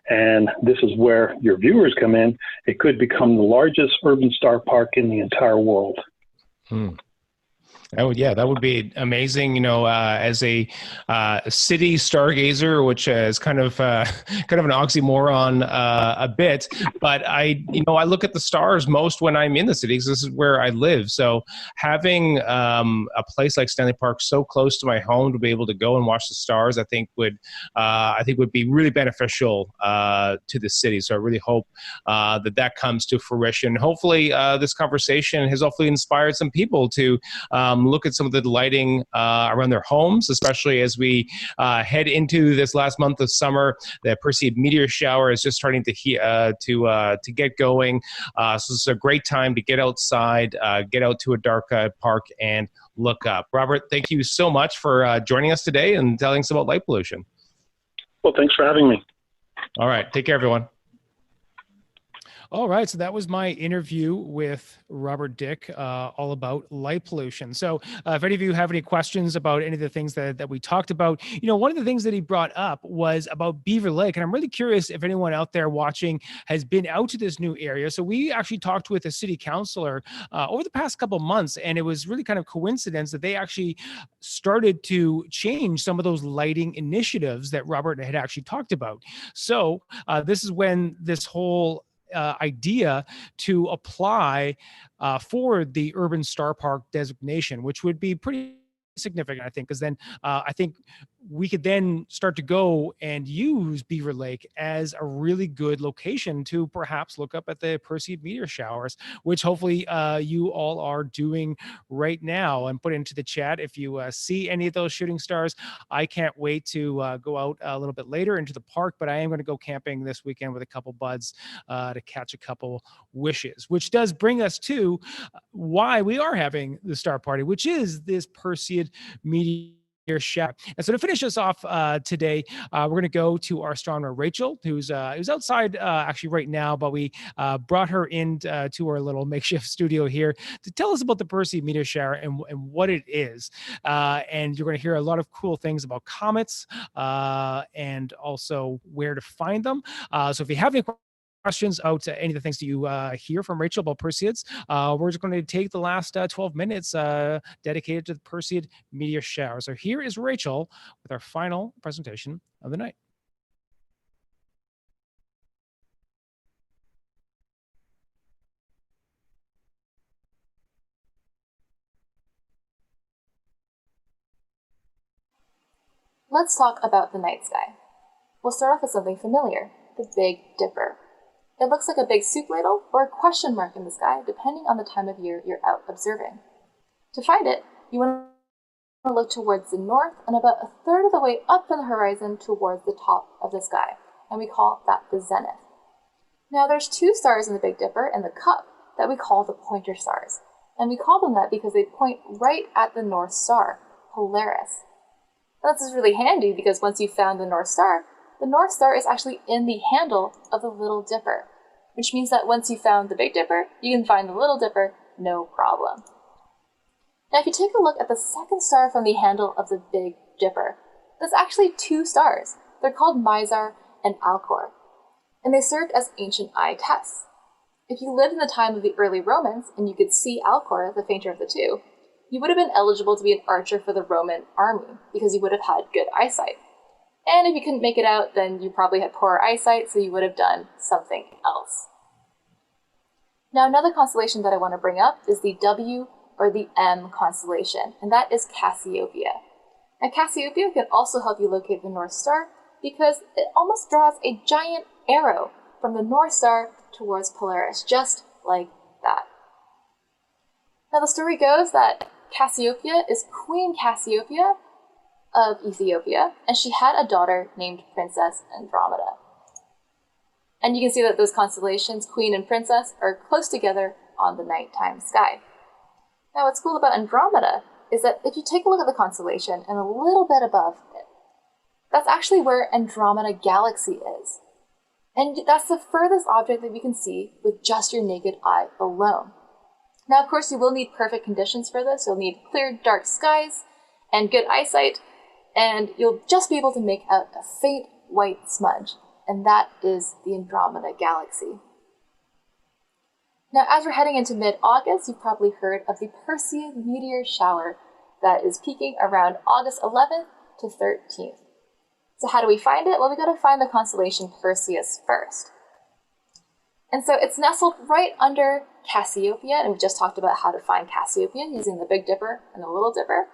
[SPEAKER 5] and this is where your viewers come in, it could become the largest urban star park in the entire world.
[SPEAKER 2] That would be amazing. As a city stargazer, which is kind of an oxymoron a bit, but I look at the stars most when I'm in the cities. This is where I live, so having a place like Stanley Park so close to my home to be able to go and watch the stars, I think would be really beneficial to the city. So I really hope that comes to fruition. Hopefully, this conversation has hopefully inspired some people to look at some of the lighting around their homes, especially as we head into this last month of summer. The Perseid Meteor Shower is just starting to get going. So this is a great time to get outside, get out to a dark park and look up. Robert, thank you so much for joining us today and telling us about light pollution.
[SPEAKER 5] Well, thanks for having me.
[SPEAKER 2] All right. Take care, everyone. All right, so that was my interview with Robert Dick, all about light pollution. So if any of you have any questions about any of the things that we talked about, one of the things that he brought up was about Beaver Lake. And I'm really curious if anyone out there watching has been out to this new area. So we actually talked with a city councilor over the past couple of months, and it was really kind of coincidence that they actually started to change some of those lighting initiatives that Robert had actually talked about. So this is when this whole idea to apply for the urban star park designation, which would be pretty significant, I think, because then I think we could then start to go and use Beaver Lake as a really good location to perhaps look up at the Perseid Meteor Showers, which hopefully you all are doing right now. And put into the chat if you see any of those shooting stars. I can't wait to go out a little bit later into the park, but I am going to go camping this weekend with a couple buds to catch a couple wishes, which does bring us to why we are having the Star Party, which is this Perseid Meteor Shower. And so to finish us off today, we're going to go to our astronomer Rachel, who's outside actually right now, but we brought her in to our little makeshift studio here to tell us about the Perseid Meteor Shower and what it is. And you're going to hear a lot of cool things about comets and also where to find them. So if you have any questions out any of the things that you hear from Rachel about Perseids, we're just going to take the last 12 minutes dedicated to the Perseid Meteor Shower. So here is Rachel with our final presentation of the night.
[SPEAKER 6] Let's talk about the night sky. We'll start off with something familiar, the Big Dipper. It looks like a big soup ladle or a question mark in the sky, depending on the time of year you're out observing. To find it, you want to look towards the north and about a third of the way up from the horizon towards the top of the sky, and we call that the zenith. Now there's two stars in the Big Dipper and the cup, that we call the pointer stars. And we call them that because they point right at the North Star, Polaris. That's just really handy because once you've found the North Star is actually in the handle of the Little Dipper, which means that once you found the Big Dipper, you can find the Little Dipper no problem. Now, if you take a look at the second star from the handle of the Big Dipper, there's actually two stars. They're called Mizar and Alcor, and they served as ancient eye tests. If you lived in the time of the early Romans and you could see Alcor, the fainter of the two, you would have been eligible to be an archer for the Roman army because you would have had good eyesight. And if you couldn't make it out, then you probably had poor eyesight, so you would have done something else. Now, another constellation that I want to bring up is the W or the M constellation, and that is Cassiopeia. Now, Cassiopeia can also help you locate the North Star because it almost draws a giant arrow from the North Star towards Polaris, just like that. Now, the story goes that Cassiopeia is Queen Cassiopeia of Ethiopia, and she had a daughter named Princess Andromeda. And you can see that those constellations, Queen and Princess, are close together on the nighttime sky. Now, what's cool about Andromeda is that if you take a look at the constellation and a little bit above it, that's actually where Andromeda Galaxy is. And that's the furthest object that we can see with just your naked eye alone. Now, of course, you will need perfect conditions for this. You'll need clear, dark skies and good eyesight, and you'll just be able to make out a faint white smudge, and that is the Andromeda Galaxy. Now, as we're heading into mid-August, you've probably heard of the Perseid Meteor Shower that is peaking around August 11th to 13th. So how do we find it? Well, we got to find the constellation Perseus first. And so it's nestled right under Cassiopeia, and we just talked about how to find Cassiopeia using the Big Dipper and the Little Dipper.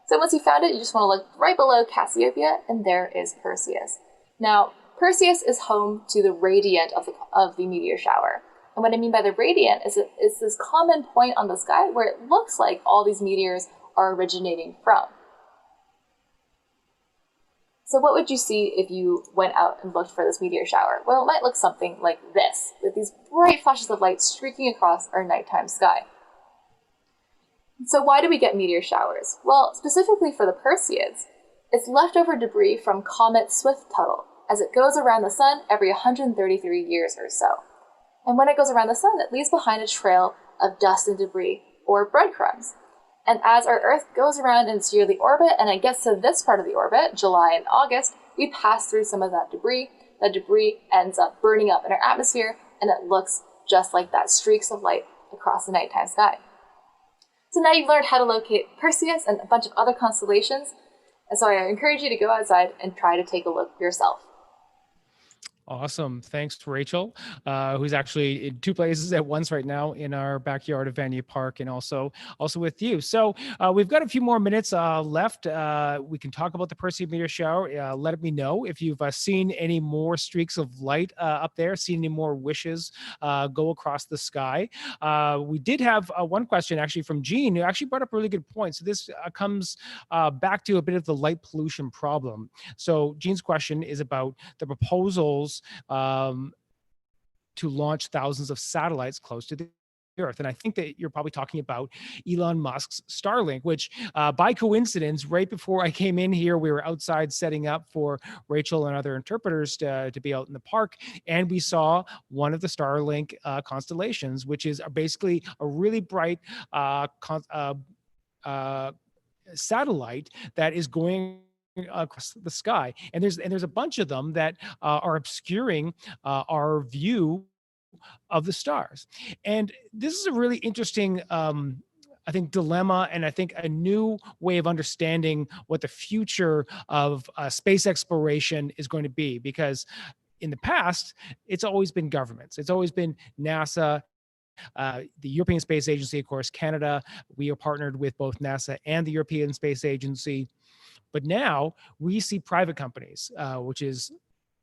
[SPEAKER 6] So once you found it, you just want to look right below Cassiopeia, and there is Perseus. Now, Perseus is home to the radiant of the meteor shower. And what I mean by the radiant is it's this common point on the sky where it looks like all these meteors are originating from. So what would you see if you went out and looked for this meteor shower? Well, it might look something like this, with these bright flashes of light streaking across our nighttime sky. So why do we get meteor showers? Well, specifically for the Perseids, it's leftover debris from Comet Swift-Tuttle as it goes around the sun every 133 years or so. And when it goes around the sun, it leaves behind a trail of dust and debris, or breadcrumbs. And as our Earth goes around in its yearly orbit, and it gets to this part of the orbit, July and August, we pass through some of that debris. That debris ends up burning up in our atmosphere, and it looks just like that, streaks of light across the nighttime sky. So now you've learned how to locate Perseus and a bunch of other constellations, and so I encourage you to go outside and try to take a look yourself.
[SPEAKER 2] Awesome. Thanks to Rachel, who's actually in two places at once right now, in our backyard of Vanier Park, and also with you. So we've got a few more minutes left. We can talk about the Perseid Meteor Shower. Let me know if you've seen any more streaks of light up there, seen any more wishes go across the sky. We did have one question actually from Jean, who actually brought up a really good point. So this comes back to a bit of the light pollution problem. So Jean's question is about the proposals to launch thousands of satellites close to the Earth. And I think that you're probably talking about Elon Musk's Starlink, which by coincidence, right before I came in here, we were outside setting up for Rachel and other interpreters to be out in the park. And we saw one of the Starlink constellations, which is basically a really bright satellite that is going across the sky, and there's a bunch of them that are obscuring our view of the stars. And this is a really interesting I think dilemma, and I think a new way of understanding what the future of space exploration is going to be, because in the past it's always been governments, it's always been NASA, the European Space Agency, of course, Canada. We are partnered with both NASA and the European Space Agency. But now we see private companies, which is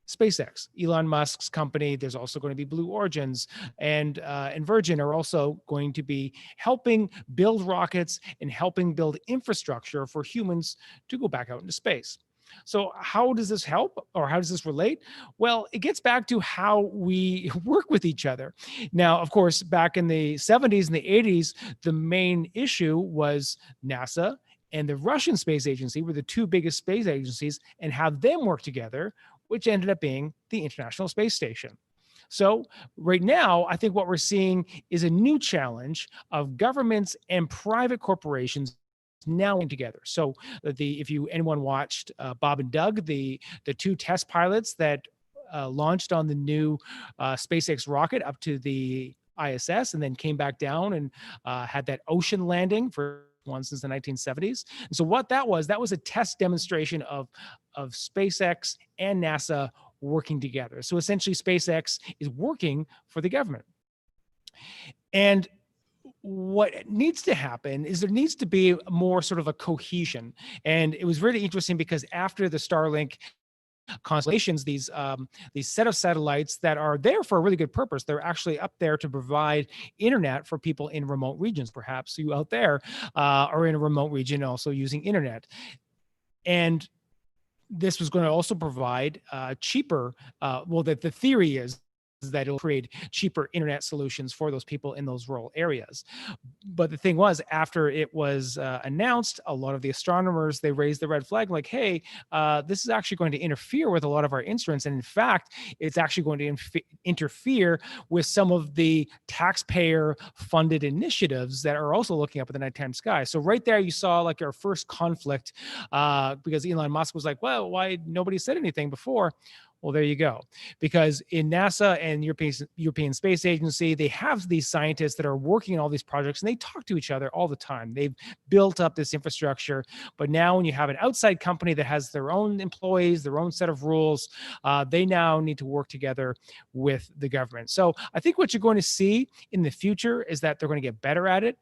[SPEAKER 2] SpaceX, Elon Musk's company. There's also going to be Blue Origins, and Virgin are also going to be helping build rockets and helping build infrastructure for humans to go back out into space. So how does this help, or how does this relate? Well, it gets back to how we work with each other. Now, of course, back in the 70s and the 80s, the main issue was NASA and the Russian Space Agency were the two biggest space agencies, and have them work together, which ended up being the International Space Station. So right now, I think what we're seeing is a new challenge of governments and private corporations now in together. So if anyone watched Bob and Doug, the two test pilots that launched on the new SpaceX rocket up to the ISS and then came back down and had that ocean landing for one since the 1970s. And so what that was a test demonstration of SpaceX and NASA working together. So essentially SpaceX is working for the government. And what needs to happen is there needs to be more sort of a cohesion. And it was really interesting because after the Starlink constellations, these set of satellites that are there for a really good purpose, they're actually up there to provide internet for people in remote regions. Perhaps you out there are in a remote region also using internet. And this was going to also provide cheaper, the theory is that it'll create cheaper internet solutions for those people in those rural areas. But the thing was, after it was announced, a lot of the astronomers, they raised the red flag like, hey, this is actually going to interfere with a lot of our instruments. And in fact, it's actually going to interfere with some of the taxpayer funded initiatives that are also looking up at the nighttime sky. So right there, you saw like our first conflict because Elon Musk was like, well, why nobody said anything before? Well, there you go. Because in NASA and European Space Agency, they have these scientists that are working on all these projects, and they talk to each other all the time. They've built up this infrastructure. But now when you have an outside company that has their own employees, their own set of rules, they now need to work together with the government. So I think what you're going to see in the future is that they're going to get better at it.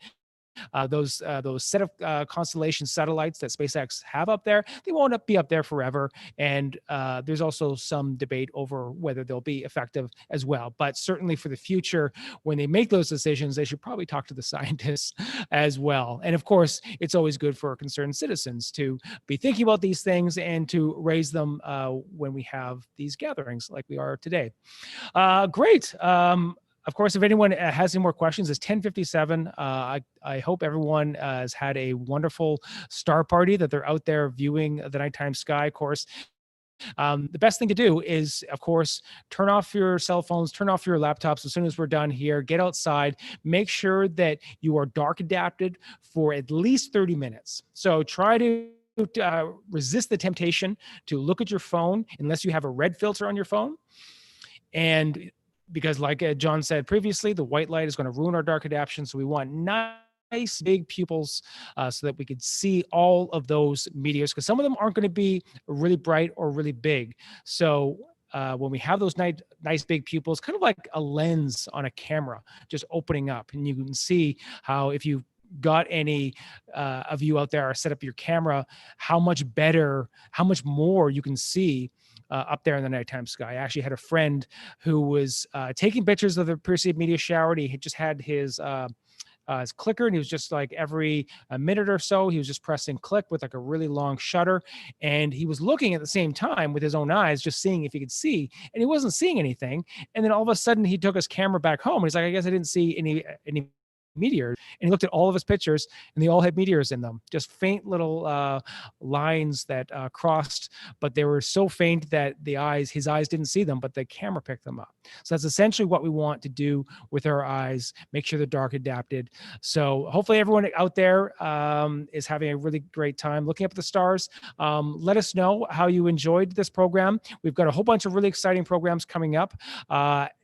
[SPEAKER 2] Those set of constellation satellites that SpaceX have up there, they won't be up there forever. And there's also some debate over whether they'll be effective as well. But certainly for the future, when they make those decisions, they should probably talk to the scientists as well. And of course, it's always good for concerned citizens to be thinking about these things and to raise them when we have these gatherings like we are today. Great. Of course, if anyone has any more questions, it's 10:57. I hope everyone has had a wonderful star party, that they're out there viewing the nighttime sky. Of course, the best thing to do is, of course, turn off your cell phones, turn off your laptops as soon as we're done here. Get outside. Make sure that you are dark adapted for at least 30 minutes. So try to resist the temptation to look at your phone unless you have a red filter on your phone. And because like John said previously, the white light is going to ruin our dark adaptation. So we want nice big pupils so that we could see all of those meteors, because some of them aren't going to be really bright or really big. So when we have those nice big pupils, kind of like a lens on a camera, just opening up, and you can see how, if you got any of you out there set up your camera, how much more you can see up there in the nighttime sky. I actually had a friend who was taking pictures of the Perseid Meteor Shower, and he just had his clicker, and he was just like every minute or so, he was just pressing click with like a really long shutter, and he was looking at the same time with his own eyes, just seeing if he could see, and he wasn't seeing anything. And then all of a sudden, he took his camera back home, and he's like, I guess I didn't see any meteors. And he looked at all of his pictures, and they all had meteors in them, just faint little lines that crossed, but they were so faint that his eyes didn't see them, but the camera picked them up. So that's essentially what we want to do with our eyes, make sure they're dark adapted. So hopefully everyone out there is having a really great time looking up at the stars. Let us know how you enjoyed this program. We've got a whole bunch of really exciting programs coming up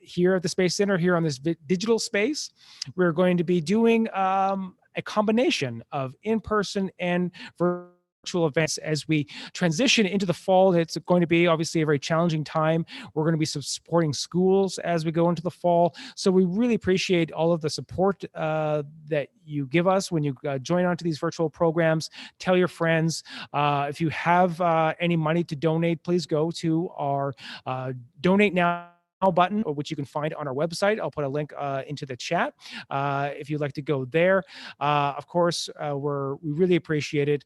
[SPEAKER 2] here at the Space Center, here on this digital space. We're going to be doing a combination of in-person and virtual events as we transition into the fall. It's going to be obviously a very challenging time. We're going to be supporting schools as we go into the fall. So we really appreciate all of the support that you give us when you join onto these virtual programs. Tell your friends. If you have any money to donate, please go to our Donate Now button, which you can find on our website. I'll put a link into the chat if you'd like to go there. Of course, we really appreciate it.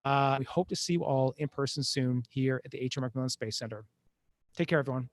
[SPEAKER 2] We hope to see you all in person soon here at the H.R. McMillan Space Center. Take care, everyone.